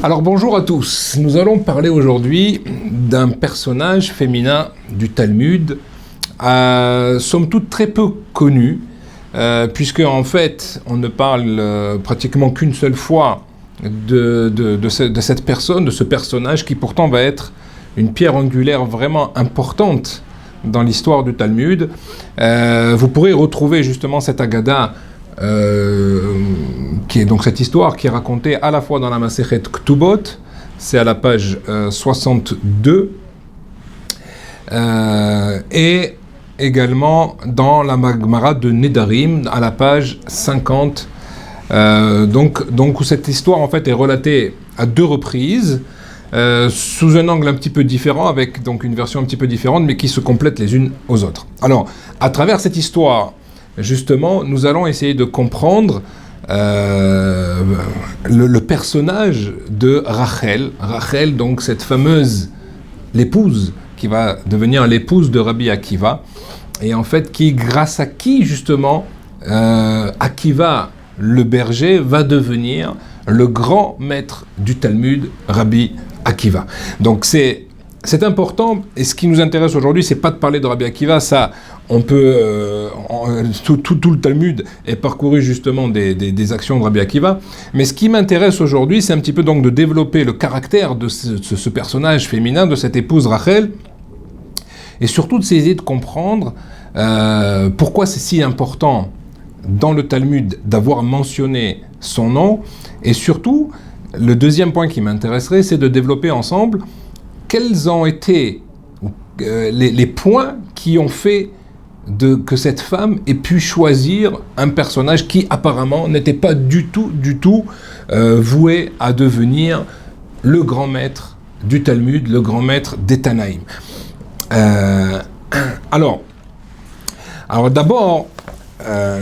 Alors bonjour à tous, nous allons parler aujourd'hui d'un personnage féminin du Talmud, somme toute très peu connu, puisque en fait on ne parle pratiquement qu'une seule fois de cette personne, de ce personnage qui pourtant va être une pierre angulaire vraiment importante dans l'histoire du Talmud. Vous pourrez retrouver justement cette Agada, qui est donc cette histoire qui est racontée à la fois dans la Masechet Ktubot, c'est à la page 62, et également dans la Gemara de Nedarim à la page 50. Donc où cette histoire en fait est relatée à deux reprises, sous un angle un petit peu différent, avec donc une version un petit peu différente, mais qui se complètent les unes aux autres. Alors, à travers cette histoire, justement, nous allons essayer de comprendre le personnage de Rachel. Rachel, donc cette fameuse, l'épouse, qui va devenir l'épouse de Rabbi Akiva, et en fait, grâce à qui, justement, Akiva, le berger, va devenir le grand maître du Talmud, Rabbi Akiva. Donc c'est important, et ce qui nous intéresse aujourd'hui, c'est pas de parler de Rabbi Akiva, ça, on peut, tout le Talmud est parcouru justement des actions de Rabbi Akiva, mais ce qui m'intéresse aujourd'hui, c'est un petit peu donc de développer le caractère de ce personnage féminin, de cette épouse Rachel, et surtout d'essayer de comprendre pourquoi c'est si important dans le Talmud d'avoir mentionné son nom, et surtout, le deuxième point qui m'intéresserait, c'est de développer ensemble quels ont été les points qui ont fait que cette femme ait pu choisir un personnage qui apparemment n'était pas du tout voué à devenir le grand maître du Talmud, le grand maître des Tanaïm. Alors d'abord,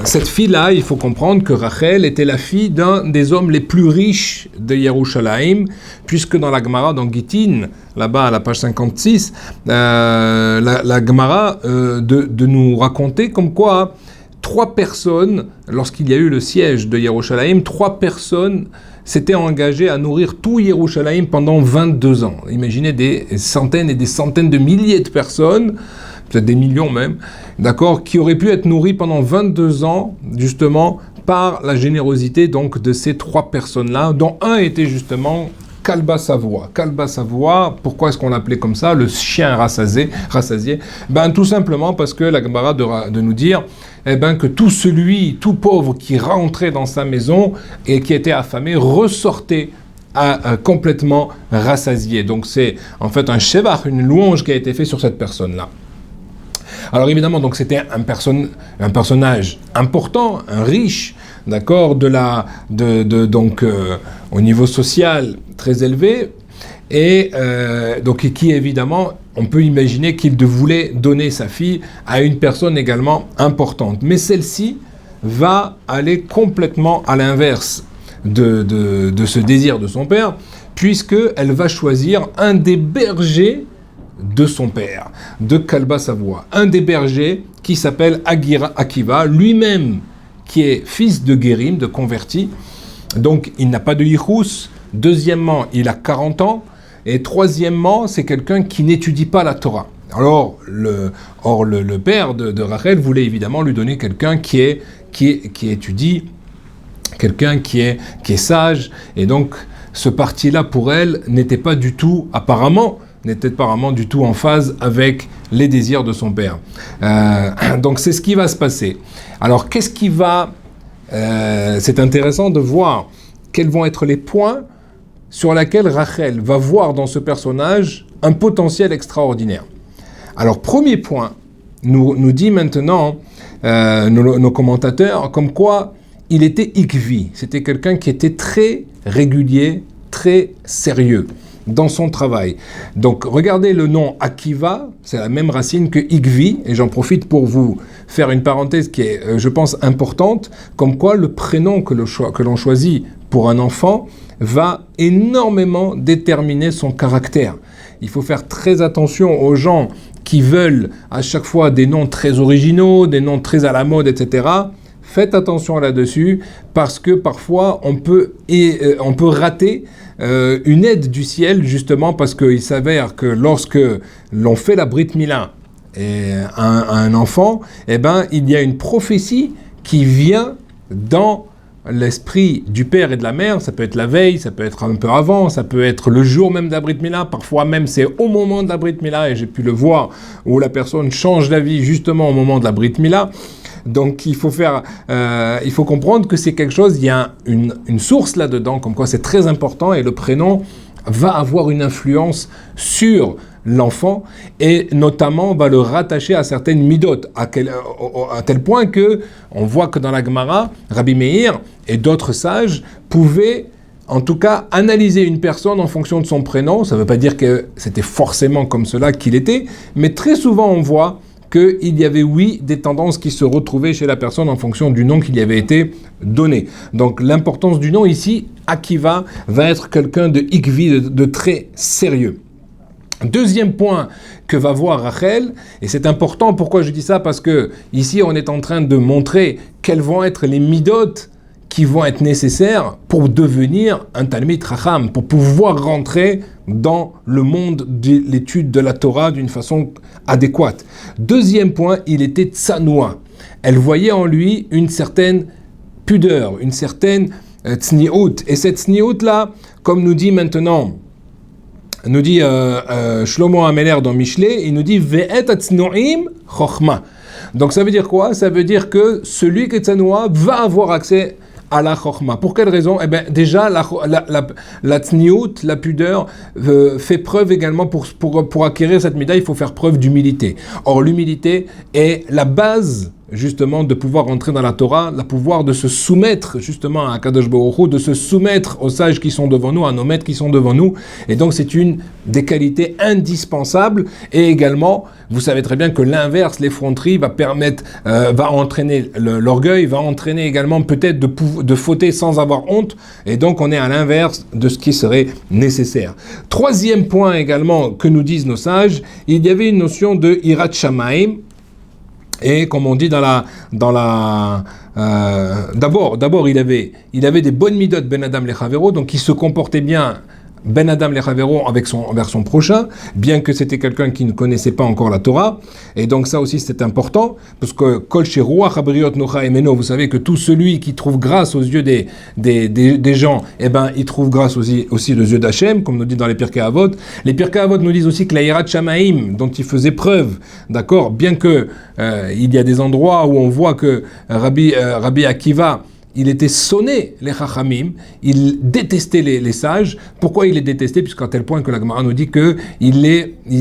cette fille-là, il faut comprendre que Rachel était la fille d'un des hommes les plus riches de Yerushalayim, puisque dans la Gemara, dans Gittin, là-bas à la page 56, la Gemara de nous raconter comme quoi 3 personnes, lorsqu'il y a eu le siège de Yerushalayim, 3 personnes s'étaient engagées à nourrir tout Yerushalayim pendant 22 ans. Imaginez des centaines et des centaines de milliers de personnes, peut-être des millions même, d'accord, qui auraient pu être nourris pendant 22 ans, justement, par la générosité donc de ces 3 personnes-là, dont un était justement Kalba Savoie. Kalba Savoie, pourquoi est-ce qu'on l'appelait comme ça, le chien rassasié? Tout simplement parce que la Gemara de nous dire que tout pauvre qui rentrait dans sa maison et qui était affamé ressortait complètement rassasié. Donc c'est en fait un shevach, une louange qui a été faite sur cette personne-là. Alors évidemment, donc c'était un personnage important, un riche, d'accord, au niveau social très élevé, et donc qui évidemment, on peut imaginer qu'il voulait donner sa fille à une personne également importante. Mais celle-ci va aller complètement à l'inverse de ce désir de son père, puisqu'elle va choisir un des bergers de son père, de Kalba Savoie, un des bergers qui s'appelle Akiva, lui-même qui est fils de Guérim, de converti, donc il n'a pas de yichus. Deuxièmement, il a 40 ans, et troisièmement, c'est quelqu'un qui n'étudie pas la Torah. Alors, le père de Rachel voulait évidemment lui donner quelqu'un qui étudie, quelqu'un qui est sage, et donc ce parti-là pour elle n'était pas du tout apparemment du tout en phase avec les désirs de son père. Donc c'est ce qui va se passer. Alors qu'est-ce qui va... c'est intéressant de voir quels vont être les points sur lesquels Rachel va voir dans ce personnage un potentiel extraordinaire. Alors premier point, nous dit maintenant nos commentateurs, comme quoi il était ikvi, c'était quelqu'un qui était très régulier, très sérieux dans son travail. Donc regardez le nom Akiva, c'est la même racine que Ikvi, et j'en profite pour vous faire une parenthèse qui est, je pense, importante, comme quoi le prénom que l'on choisit pour un enfant va énormément déterminer son caractère. Il faut faire très attention aux gens qui veulent à chaque fois des noms très originaux, des noms très à la mode, etc. faites attention là-dessus, parce que parfois on peut rater une aide du ciel, justement parce qu'il s'avère que lorsque l'on fait la Brit Mila à un enfant, eh ben, il y a une prophétie qui vient dans l'esprit du père et de la mère. Ça peut être la veille, ça peut être un peu avant, ça peut être le jour même de la Brit Mila, parfois même c'est au moment de la Brit Mila, et j'ai pu le voir, où la personne change d'avis justement au moment de la Brit Mila. Donc il faut comprendre que c'est quelque chose, il y a une source là-dedans, comme quoi c'est très important, et le prénom va avoir une influence sur l'enfant, et notamment va le rattacher à certaines midot, à tel point que on voit que dans la Gemara, Rabbi Meir et d'autres sages pouvaient en tout cas analyser une personne en fonction de son prénom. Ça ne veut pas dire que c'était forcément comme cela qu'il était, mais très souvent on voit qu'il y avait, oui, des tendances qui se retrouvaient chez la personne en fonction du nom qui lui avait été donné. Donc l'importance du nom ici, Akiva va être quelqu'un de ikvi, de très sérieux. Deuxième point que va voir Rachel, et c'est important, pourquoi je dis ça? Parce que ici on est en train de montrer quelles vont être les midot qui vont être nécessaires pour devenir un Talmid Chacham, pour pouvoir rentrer dans le monde de l'étude de la Torah d'une façon adéquate. Deuxième point, il était tsanoua. Elle voyait en lui une certaine pudeur, une certaine tsniout. Et cette tsniout-là, comme nous dit maintenant, nous dit Shlomo Ameler dans Michelet, il nous dit Ve'et atznoim chochma. Donc ça veut dire quoi? Ça veut dire que celui qui est tsanoua va avoir accès à la chokhma. Pour quelle raison? Eh bien, déjà, la tsniout, la pudeur, fait preuve également, pour acquérir cette médaille, il faut faire preuve d'humilité. Or, l'humilité est la base, justement, de pouvoir entrer dans la Torah, le pouvoir de se soumettre, justement, à Kadosh Baruch Hu, de se soumettre aux sages qui sont devant nous, à nos maîtres qui sont devant nous. Et donc, c'est une des qualités indispensables. Et également, vous savez très bien que l'inverse, l'effronterie, va entraîner l'orgueil, va entraîner également peut-être de fauter sans avoir honte. Et donc, on est à l'inverse de ce qui serait nécessaire. Troisième point également que nous disent nos sages, il y avait une notion de Hirat Shamaim. Et comme on dit d'abord, il avait des bonnes midot ben Adam lechavero, donc il se comportait bien ben Adam lechavero envers son prochain, bien que c'était quelqu'un qui ne connaissait pas encore la Torah. Et donc ça aussi c'est important, parce que kol sheruach habriot nocha emeno, vous savez que tout celui qui trouve grâce aux yeux des gens, eh ben il trouve grâce aussi aux yeux d'Hachem, comme nous dit dans les Pirkei Avot. Les Pirkei Avot nous disent aussi que la hirat shamaim, dont il faisait preuve, d'accord, bien que il y a des endroits où on voit que Rabbi Akiva, il était sonné les Chachamim, il détestait les sages. Pourquoi il les détestait? Puisqu'à tel point que la Gemara nous dit qu'il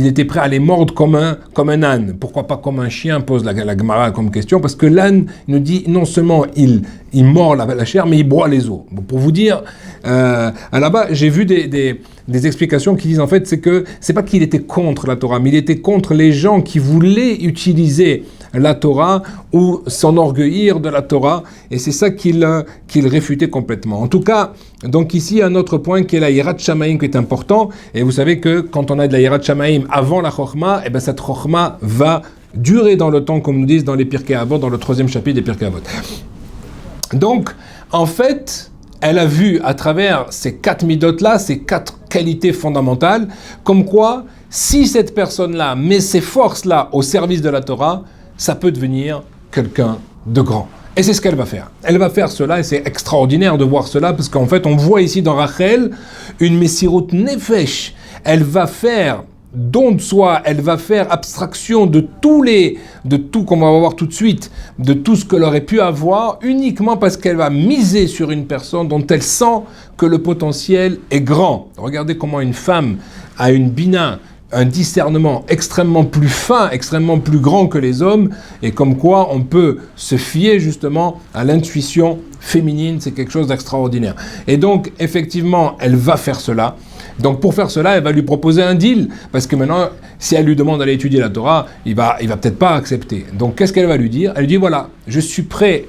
était prêt à les mordre comme un âne. Pourquoi pas comme un chien, pose la Gemara comme question? Parce que l'âne nous dit non seulement il mord la chair, mais il broie les os. Bon, pour vous dire, là-bas, j'ai vu des explications qui disent en fait, c'est pas qu'il était contre la Torah, mais il était contre les gens qui voulaient utiliser la Torah ou s'enorgueillir de la Torah, et c'est ça qu'il réfutait complètement. En tout cas, donc ici, un autre point qui est la Hirat Shamaim qui est important, et vous savez que quand on a de la Hirat Shamaim avant la Chokhma, et ben cette Chokhma va durer dans le temps, comme nous disent dans les Pirkei Avot, dans le 3e chapitre des Pirkei Avot. Donc, en fait, elle a vu à travers ces 4 midot-là, ces 4 qualités fondamentales, comme quoi, si cette personne-là met ses forces-là au service de la Torah, ça peut devenir quelqu'un de grand. Et c'est ce qu'elle va faire. Elle va faire cela, et c'est extraordinaire de voir cela, parce qu'en fait, on voit ici dans Rachel une Messirut Nefesh. Elle va faire don de soi, elle va faire abstraction de tout, comme on va voir tout de suite, de tout ce qu'elle aurait pu avoir, uniquement parce qu'elle va miser sur une personne dont elle sent que le potentiel est grand. Regardez comment une femme a une bina, un discernement extrêmement plus fin, extrêmement plus grand que les hommes, et comme quoi on peut se fier justement à l'intuition féminine, c'est quelque chose d'extraordinaire. Et donc, effectivement, elle va faire cela. Donc, pour faire cela, elle va lui proposer un deal, parce que maintenant, si elle lui demande d'aller étudier la Torah, il va peut-être pas accepter. Donc, qu'est-ce qu'elle va lui dire? Elle lui dit, voilà, je suis prêt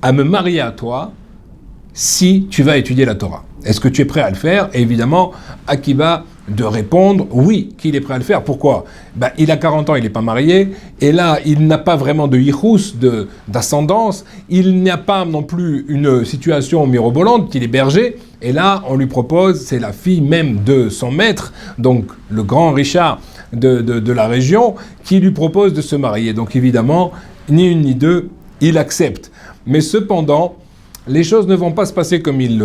à me marier à toi si tu vas étudier la Torah. Est-ce que tu es prêt à le faire? Et évidemment, Akiva de répondre oui, qu'il est prêt à le faire. Pourquoi ? Il a 40 ans, il n'est pas marié, et là, il n'a pas vraiment de yichus, d'ascendance, il n'y a pas non plus une situation mirobolante, il est berger, et là, on lui propose, c'est la fille même de son maître, donc le grand Richard de la région, qui lui propose de se marier. Donc évidemment, ni une ni deux, il accepte. Mais cependant, les choses ne vont pas se passer comme il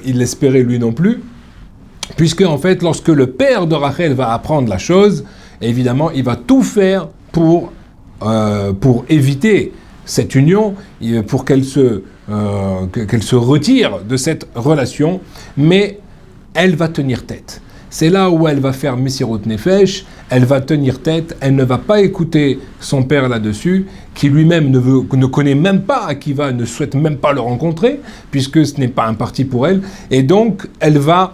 l'espérait lui non plus, puisque en fait, lorsque le père de Rachel va apprendre la chose, évidemment, il va tout faire pour éviter cette union, pour qu'elle se retire de cette relation, mais elle va tenir tête. C'est là où elle va faire Messirut Nefesh, elle va tenir tête, elle ne va pas écouter son père là-dessus, qui lui-même ne connaît même pas Akiva, ne souhaite même pas le rencontrer, puisque ce n'est pas un parti pour elle, et donc elle va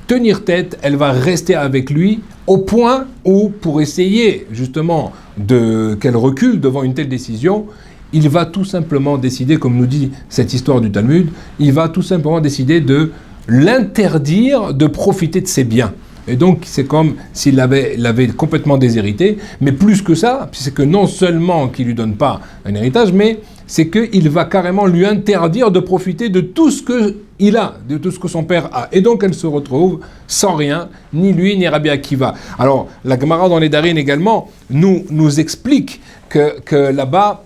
tenir tête, elle va rester avec lui au point où, pour essayer justement qu'elle recule devant une telle décision, il va tout simplement décider, comme nous dit cette histoire du Talmud, il va tout simplement décider de l'interdire de profiter de ses biens. Et donc, c'est comme s'il l'avait complètement déshérité, mais plus que ça, c'est que non seulement qu'il ne lui donne pas un héritage, mais c'est qu'il va carrément lui interdire de profiter de tout ce qu'il a, de tout ce que son père a. Et donc, elle se retrouve sans rien, ni lui, ni Rabbi Akiva. Alors, la Gemara dans les Darines également nous explique que là-bas,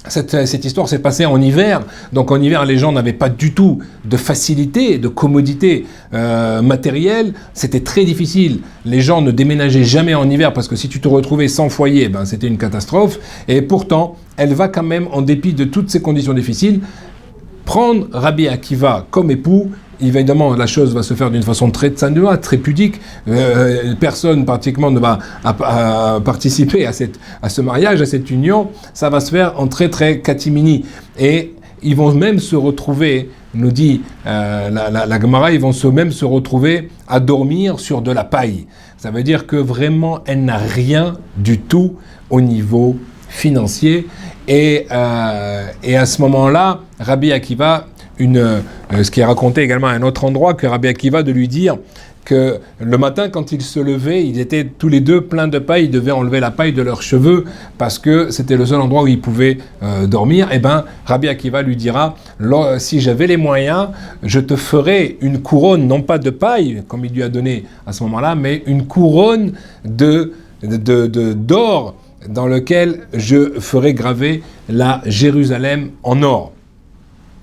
cette histoire s'est passée en hiver, donc en hiver les gens n'avaient pas du tout de facilité, de commodité matérielle, c'était très difficile, les gens ne déménageaient jamais en hiver parce que si tu te retrouvais sans foyer, c'était une catastrophe, et pourtant elle va quand même, en dépit de toutes ces conditions difficiles, prendre Rabbi Akiva comme époux. Évidemment, la chose va se faire d'une façon très tsanoua, très pudique. Personne pratiquement ne va participer à ce mariage, à cette union. Ça va se faire en très très catimini. Et ils vont même se retrouver, nous dit la Gemara, ils vont même se retrouver à dormir sur de la paille. Ça veut dire que vraiment, elle n'a rien du tout au niveau financier. Et à ce moment-là, Rabbi Akiva, ce qui est raconté également à un autre endroit, que Rabbi Akiva de lui dire que le matin, quand ils se levaient, ils étaient tous les deux pleins de paille, ils devaient enlever la paille de leurs cheveux parce que c'était le seul endroit où ils pouvaient dormir. Et Rabbi Akiva lui dira, si j'avais les moyens, je te ferais une couronne, non pas de paille, comme il lui a donné à ce moment-là, mais une couronne d'or dans lequel je ferais graver la Jérusalem en or.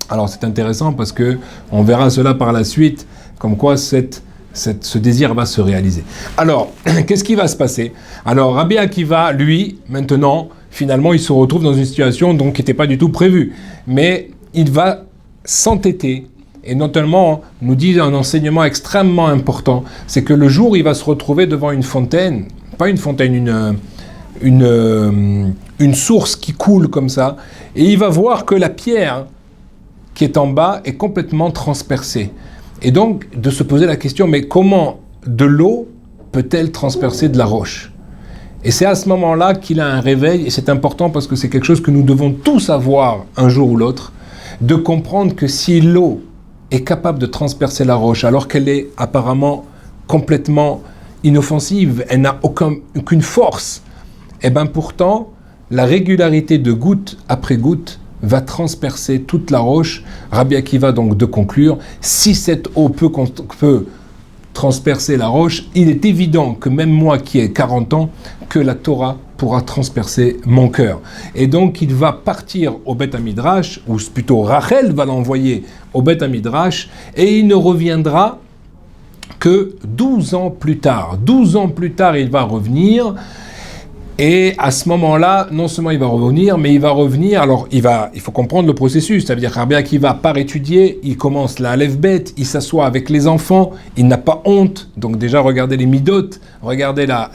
Alors c'est intéressant parce que on verra cela par la suite, comme quoi ce désir va se réaliser. Alors, qu'est-ce qui va se passer ? Alors Rabbi Akiva, lui, maintenant, finalement, il se retrouve dans une situation qui n'était pas du tout prévue. Mais il va s'entêter, et notamment, nous dit un enseignement extrêmement important, c'est que le jour où il va se retrouver devant une fontaine, pas une fontaine, une source qui coule comme ça, et il va voir que la pierre qui est en bas est complètement transpercée. Et donc, de se poser la question, mais comment de l'eau peut-elle transpercer de la roche ? Et c'est à ce moment-là qu'il a un réveil, et c'est important parce que c'est quelque chose que nous devons tous avoir un jour ou l'autre, de comprendre que si l'eau est capable de transpercer la roche, alors qu'elle est apparemment complètement inoffensive, elle n'a aucune force, et bien pourtant, la régularité de goutte après goutte va transpercer toute la roche. Rabbi Akiva donc de conclure, si cette eau peut transpercer la roche, il est évident que même moi qui ai 40 ans, que la Torah pourra transpercer mon cœur. Et donc il va partir au Beth Amidrash, ou plutôt Rachel va l'envoyer au Beth Amidrash, et il ne reviendra que 12 ans plus tard. 12 ans plus tard, il va revenir. Et à ce moment-là, non seulement il va revenir, mais il va revenir, alors il faut comprendre le processus, ça veut dire Rabbi Akiva part étudier, il commence la Aleph Bet, il s'assoit avec les enfants, il n'a pas honte, donc déjà regardez les midot, regardez la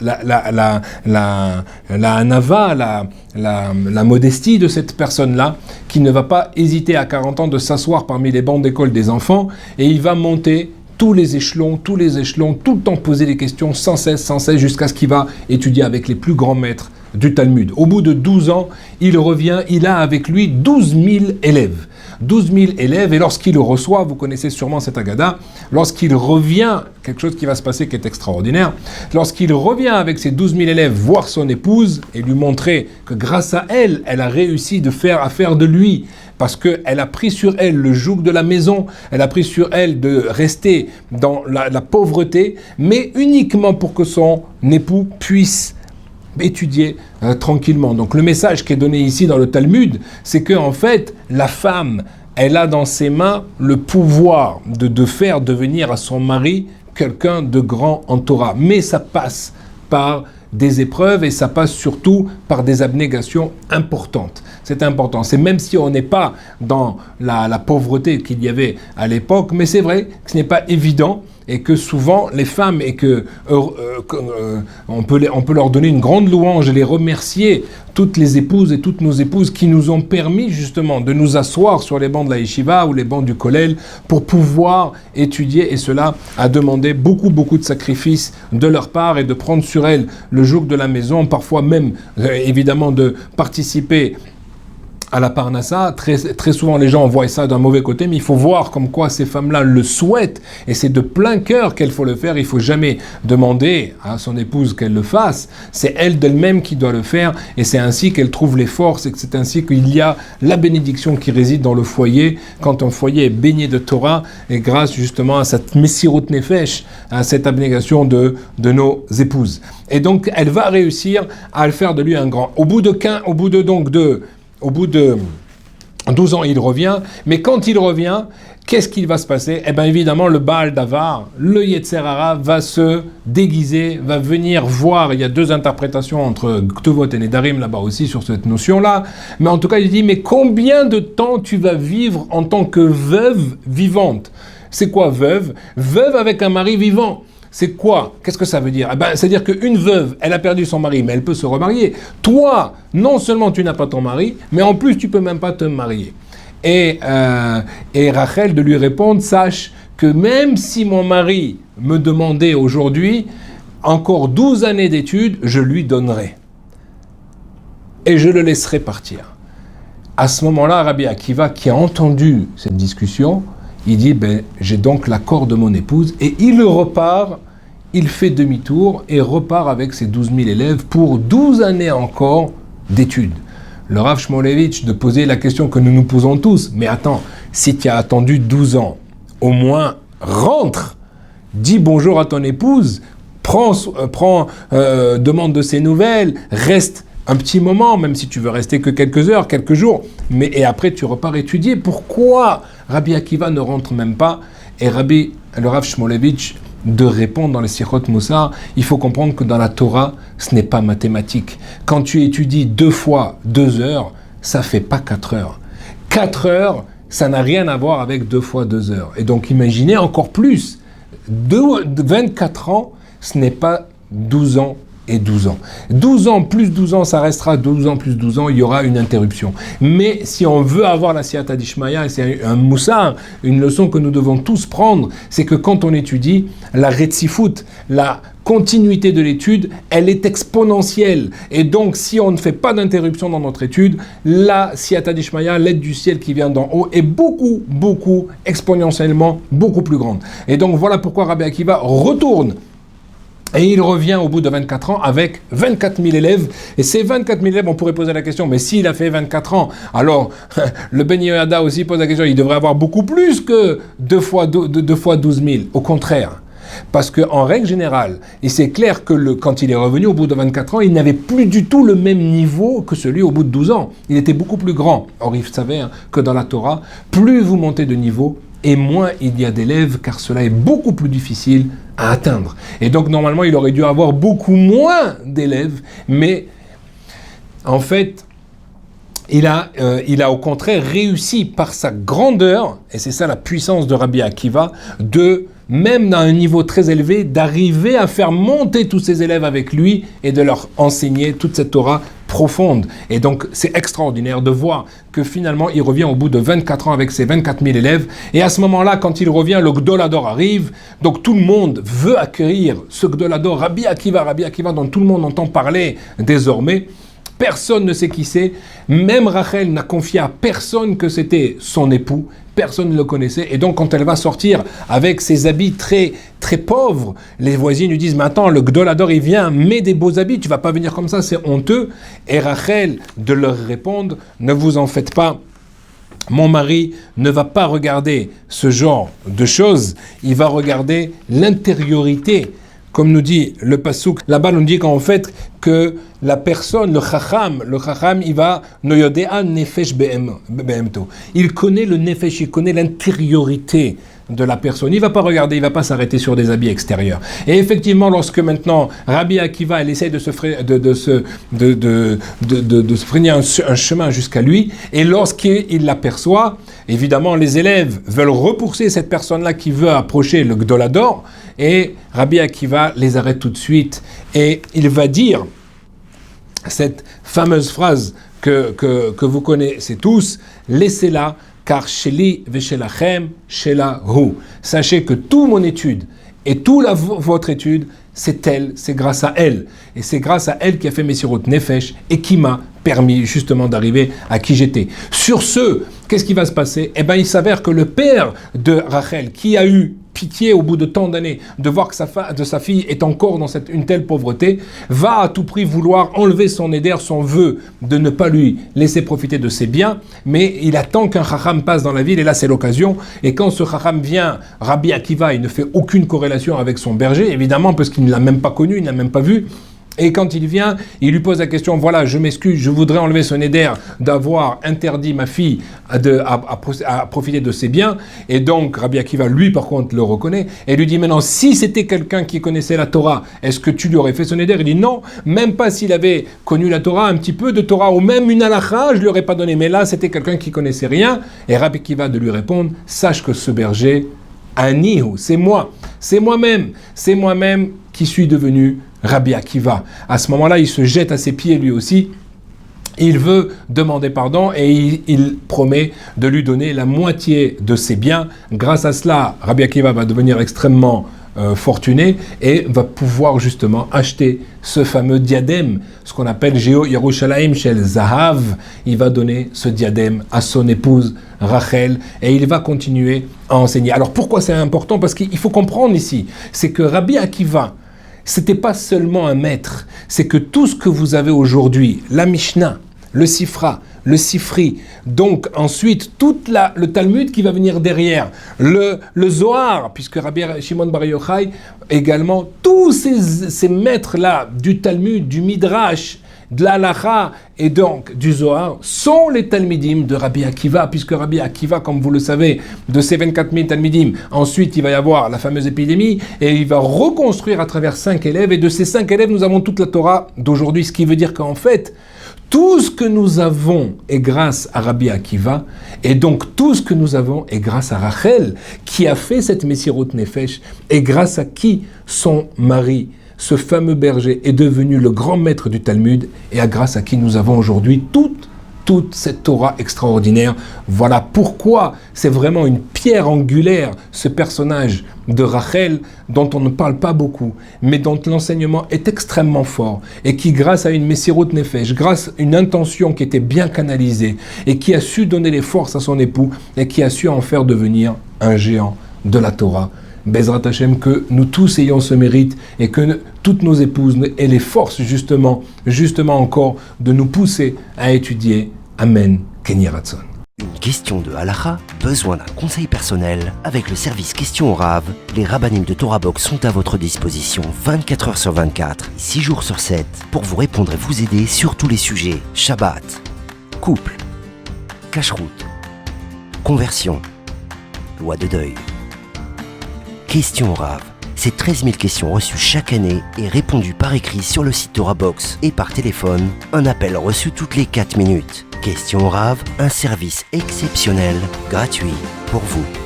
anava, la modestie de cette personne-là, qui ne va pas hésiter à 40 ans de s'asseoir parmi les bancs d'école des enfants, et il va monter tous les échelons, tout le temps poser des questions sans cesse, jusqu'à ce qu'il va étudier avec les plus grands maîtres du Talmud. Au bout de 12 ans, il revient, il a avec lui 12 000 élèves. 12 000 élèves, et lorsqu'il le reçoit, vous connaissez sûrement cette Agada, lorsqu'il revient, quelque chose qui va se passer qui est extraordinaire, lorsqu'il revient avec ses 12 000 élèves voir son épouse et lui montrer que grâce à elle, elle a réussi à faire de lui, parce qu'elle a pris sur elle le joug de la maison, elle a pris sur elle de rester dans la pauvreté, mais uniquement pour que son époux puisse étudier tranquillement. Donc le message qui est donné ici dans le Talmud, c'est que en fait, la femme, elle a dans ses mains le pouvoir de faire devenir à son mari quelqu'un de grand en Torah. Mais ça passe par des épreuves et ça passe surtout par des abnégations importantes. C'est important. C'est même si on n'est pas dans la pauvreté qu'il y avait à l'époque, mais c'est vrai que ce n'est pas évident et que souvent les femmes, et on peut leur donner une grande louange et les remercier, toutes les épouses et toutes nos épouses qui nous ont permis justement de nous asseoir sur les bancs de la yeshiva ou les bancs du kollel pour pouvoir étudier, et cela a demandé beaucoup de sacrifices de leur part et de prendre sur elles le joug de la maison, parfois même évidemment de participer à la Parnassa. Très souvent les gens voient ça d'un mauvais côté, mais il faut voir comme quoi ces femmes-là le souhaitent, et c'est de plein cœur qu'elles faut le faire. Il ne faut jamais demander à son épouse qu'elle le fasse, c'est elle d'elle-même qui doit le faire, et c'est ainsi qu'elle trouve les forces, et que c'est ainsi qu'il y a la bénédiction qui réside dans le foyer, quand un foyer est baigné de Torah, et grâce justement à cette Messirut Nefesh, à cette abnégation de nos épouses. Et donc elle va réussir à le faire de lui un grand. Au bout de 12 ans, il revient, mais quand il revient, qu'est-ce qu'il va se passer ? Eh bien évidemment, le Baal Davar, le Yetzer Hara, va se déguiser, va venir voir. Il y a deux interprétations entre Ktuvot et Nedarim là-bas aussi sur cette notion-là, mais en tout cas il dit, mais combien de temps tu vas vivre en tant que veuve vivante ? C'est quoi veuve ? Veuve avec un mari vivant. C'est quoi ? Qu'est-ce que ça veut dire ? C'est-à-dire qu'une veuve, elle a perdu son mari, mais elle peut se remarier. Toi, non seulement tu n'as pas ton mari, mais en plus tu peux même pas te marier. Et Rachel de lui répondre, sache que même si mon mari me demandait aujourd'hui encore 12 années d'études, je lui donnerai. Et je le laisserai partir. À ce moment-là, Rabbi Akiva, qui a entendu cette discussion, il dit, j'ai donc l'accord de mon épouse, et il repart, il fait demi-tour et repart avec ses 12 000 élèves pour 12 années encore d'études. Le Rav Shmulevitch de poser la question que nous nous posons tous, mais attends, si tu as attendu 12 ans, au moins rentre, dis bonjour à ton épouse, demande de ses nouvelles, reste un petit moment, même si tu veux rester que quelques heures, quelques jours, et après tu repars étudier. Pourquoi Rabbi Akiva ne rentre même pas, et le Rav Shmulevitch de répondre dans les Sichot Moussar, il faut comprendre que dans la Torah, ce n'est pas mathématique. Quand tu étudies 2 fois 2 heures, ça fait pas 4 heures. 4 heures, ça n'a rien à voir avec 2 fois 2 heures. Et donc imaginez encore plus, 24 ans, ce n'est pas 12 ans et 12 ans. 12 ans plus 12 ans, ça restera 12 ans plus 12 ans, il y aura une interruption. Mais si on veut avoir la Siyata Dishmaya, et c'est un moussar, une leçon que nous devons tous prendre, c'est que quand on étudie, la Retzifut, la continuité de l'étude, elle est exponentielle. Et donc, si on ne fait pas d'interruption dans notre étude, la Siyata Dishmaya, l'aide du ciel qui vient d'en haut, est beaucoup, exponentiellement, beaucoup plus grande. Et donc, voilà pourquoi Rabbi Akiva retourne. Et il revient au bout de 24 ans avec 24 000 élèves. Et ces 24 000 élèves, on pourrait poser la question, mais s'il a fait 24 ans, alors le Ben Yehoyada aussi pose la question, il devrait avoir beaucoup plus que 2 fois 12 000. Au contraire. Parce qu'en règle générale, et c'est clair que quand il est revenu au bout de 24 ans, il n'avait plus du tout le même niveau que celui au bout de 12 ans. Il était beaucoup plus grand. Or, il savait que dans la Torah, plus vous montez de niveau, et moins il y a d'élèves, car cela est beaucoup plus difficile à atteindre. Et donc, normalement, il aurait dû avoir beaucoup moins d'élèves, mais en fait, il a au contraire réussi par sa grandeur, et c'est ça la puissance de Rabbi Akiva, même dans un niveau très élevé, d'arriver à faire monter tous ses élèves avec lui et de leur enseigner toute cette Torah profonde. Et donc, c'est extraordinaire de voir que finalement, il revient au bout de 24 ans avec ses 24 000 élèves. Et à ce moment-là, quand il revient, le Gdolador arrive. Donc, tout le monde veut accueillir ce Gdolador, Rabbi Akiva, dont tout le monde entend parler désormais. Personne ne sait qui c'est. Même Rachel n'a confié à personne que c'était son époux. Personne ne le connaissait. Et donc, quand elle va sortir avec ses habits très, très pauvres, les voisines lui disent, mais attends, le Gdolador, il vient, mets des beaux habits, tu vas pas venir comme ça, c'est honteux. Et Rachel de leur répondre, ne vous en faites pas. Mon mari ne va pas regarder ce genre de choses, il va regarder l'intériorité. Comme nous dit le Passouk, là-bas on dit qu'en fait que la personne, le Chacham, il va noyodea nefesh behemto. Il connaît le nefesh, il connaît l'intériorité de la personne. Il ne va pas regarder, il ne va pas s'arrêter sur des habits extérieurs. Et effectivement, lorsque maintenant Rabbi Akiva, elle essaie de se frayer un chemin jusqu'à lui, et lorsqu'il l'aperçoit, évidemment, les élèves veulent repousser cette personne-là qui veut approcher le Gdolador, et Rabbi Akiva les arrête tout de suite, et il va dire cette fameuse phrase que vous connaissez tous, laissez-la, car sheli veshelachem shelahu. Sachez que toute mon étude et toute votre étude, c'est elle, c'est grâce à elle. Et c'est grâce à elle qui a fait Messirut Nefesh et qui m'a permis justement d'arriver à qui j'étais. Sur ce, qu'est-ce qui va se passer ? Eh bien, il s'avère que le père de Rachel, qui a eu pitié au bout de tant d'années de voir que sa fille est encore dans une telle pauvreté, va à tout prix vouloir enlever son éder, son vœu de ne pas lui laisser profiter de ses biens, mais il attend qu'un chacham passe dans la ville, et là c'est l'occasion, et quand ce chacham vient, Rabbi Akiva, il ne fait aucune corrélation avec son berger, évidemment, parce qu'il ne l'a même pas connu, il ne l'a même pas vu. Et quand il vient, il lui pose la question, voilà, je m'excuse, je voudrais enlever son éder d'avoir interdit ma fille à profiter de ses biens. Et donc, Rabbi Akiva, lui, par contre, le reconnaît et lui dit, maintenant, si c'était quelqu'un qui connaissait la Torah, est-ce que tu lui aurais fait son éder ? Il dit, non, même pas s'il avait connu la Torah, un petit peu de Torah, ou même une halakha, je ne lui aurais pas donné. Mais là, c'était quelqu'un qui connaissait rien. Et Rabbi Akiva de lui répondre, sache que ce berger, Anihu, c'est moi-même qui suis devenu Rabbi Akiva. À ce moment-là, il se jette à ses pieds lui aussi. Il veut demander pardon et il promet de lui donner la moitié de ses biens. Grâce à cela, Rabbi Akiva va devenir extrêmement fortuné et va pouvoir justement acheter ce fameux diadème, ce qu'on appelle Géo Yerushalayim Shel Zahav. Il va donner ce diadème à son épouse Rachel et il va continuer à enseigner. Alors pourquoi c'est important ? Parce qu'il faut comprendre ici, c'est que Rabbi Akiva, c'était pas seulement un maître, c'est que tout ce que vous avez aujourd'hui, la Mishnah, le Sifra, le Sifri, donc ensuite tout le Talmud qui va venir derrière, le Zohar, puisque Rabbi Shimon Bar Yochai également, tous ces maîtres-là du Talmud, du Midrash, de la Halacha et donc du Zohar sont les Talmidim de Rabbi Akiva, puisque Rabbi Akiva, comme vous le savez, de ces 24 000 Talmidim, ensuite il va y avoir la fameuse épidémie et il va reconstruire à travers 5 élèves, et de ces 5 élèves nous avons toute la Torah d'aujourd'hui, ce qui veut dire qu'en fait tout ce que nous avons est grâce à Rabbi Akiva, et donc tout ce que nous avons est grâce à Rachel qui a fait cette Messirut Nefesh, et grâce à qui son mari, ce fameux berger, est devenu le grand maître du Talmud, et grâce à qui nous avons aujourd'hui toute cette Torah extraordinaire. Voilà pourquoi c'est vraiment une pierre angulaire, ce personnage de Rachel, dont on ne parle pas beaucoup, mais dont l'enseignement est extrêmement fort, et qui, grâce à une Messirut Nefesh, grâce à une intention qui était bien canalisée, et qui a su donner les forces à son époux, et qui a su en faire devenir un géant de la Torah. Bezrat Hashem, que nous tous ayons ce mérite et que toutes nos épouses aient les forces justement encore de nous pousser à étudier. Amen. Kenny Ratson. Une question de halakha, besoin d'un conseil personnel? Avec le service Question au Rav, les rabbanim de Torah Box sont à votre disposition 24 heures sur 24, 6 jours sur 7, pour vous répondre et vous aider sur tous les sujets. Shabbat, couple, cacheroute, conversion, loi de deuil. Question au Rav, c'est 13 000 questions reçues chaque année et répondues par écrit sur le site Torah Box et par téléphone, un appel reçu toutes les 4 minutes. Question au Rav, un service exceptionnel, gratuit pour vous.